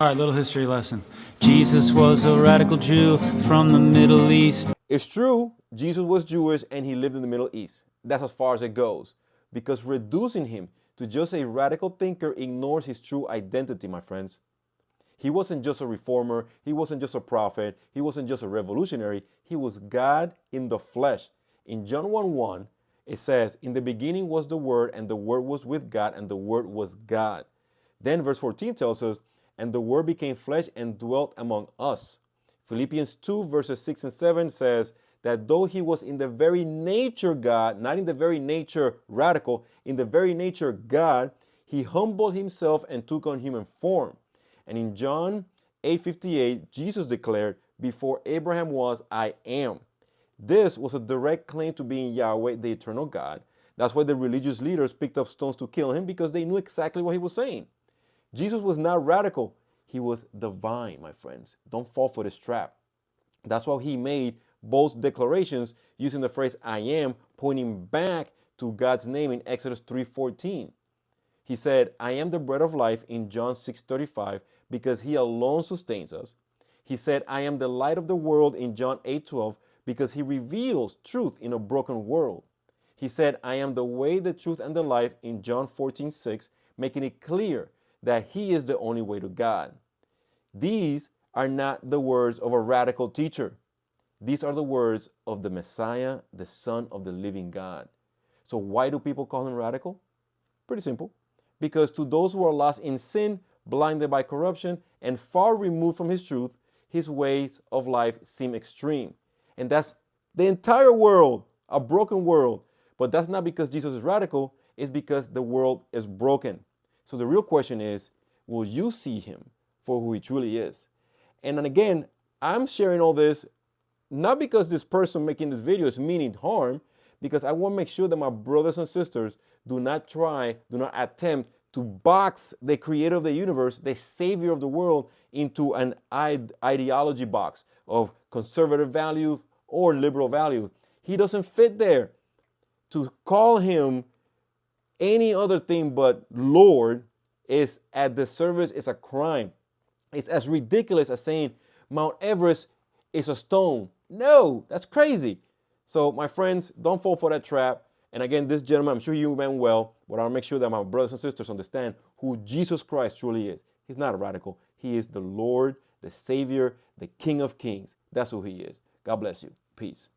All right, little history lesson. Jesus was a radical Jew from the Middle East. It's true, Jesus was Jewish and he lived in the Middle East. That's as far as it goes. Because reducing him to just a radical thinker ignores his true identity, my friends. He wasn't just a reformer, he wasn't just a prophet, he wasn't just a revolutionary, he was God in the flesh. In John 1:1, it says, "In the beginning was the Word, and the Word was with God, and the Word was God." Then verse 14 tells us, "And the Word became flesh and dwelt among us." Philippians 2 verses 6 and 7 says that though he was in the very nature God, not in the very nature radical, in the very nature God, he humbled himself and took on human form. And in John 8:58, Jesus declared, "Before Abraham was, I am." This was a direct claim to being Yahweh, the eternal God. That's why the religious leaders picked up stones to kill him, because they knew exactly what he was saying. Jesus was not radical. He was divine, my friends. Don't fall for this trap. That's why he made bold declarations using the phrase "I am," pointing back to God's name in Exodus 3:14. He said, "I am the bread of life" in John 6:35, because he alone sustains us. He said, "I am the light of the world" in John 8:12, because he reveals truth in a broken world. He said, "I am the way, the truth, and the life" in John 14:6, making it clear that he is the only way to God. These are not the words of a radical teacher. These are the words of the Messiah, the Son of the living God. So why do people call him radical? Pretty simple. Because to those who are lost in sin, blinded by corruption, and far removed from his truth, his ways of life seem extreme. And that's the entire world, a broken world. But that's not because Jesus is radical, it's because the world is broken. So the real question is, will you see him for who he truly is? And then again, I'm sharing all this not because this person making this video is meaning harm, because I want to make sure that my brothers and sisters do not attempt to box the creator of the universe, the savior of the world, into an ideology box of conservative values or liberal values. He doesn't fit there. To call him any other thing but Lord is at the service, is a crime. It's as ridiculous as saying Mount Everest is a stone. No, that's crazy. So my friends, don't fall for that trap. And again, this gentleman, I'm sure you meant well, but I'll make sure that my brothers and sisters understand who Jesus Christ truly is. He's not a radical. He is the Lord, the Savior, the King of Kings. That's who he is. God bless you. Peace.